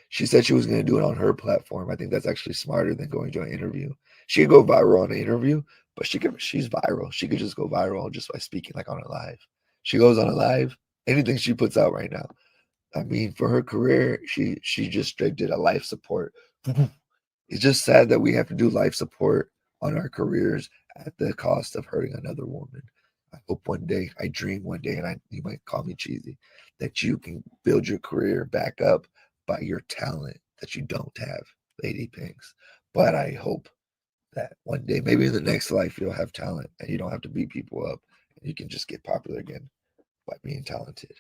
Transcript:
She said she was gonna do it on her platform. I think that's actually smarter than going to an interview. She could go viral on an interview, but she's viral. She could just go viral just by speaking, like, on a live. She goes on a live, anything she puts out right now. I mean, for her career, she just straight did a life support. It's just sad that we have to do life support on our careers at the cost of hurting another woman. I hope one day, I dream one day, and you might call me cheesy, that you can build your career back up by your talent that you don't have, Lady Pinks. But I hope that one day, maybe in the next life, you'll have talent and you don't have to beat people up and you can just get popular again by being talented.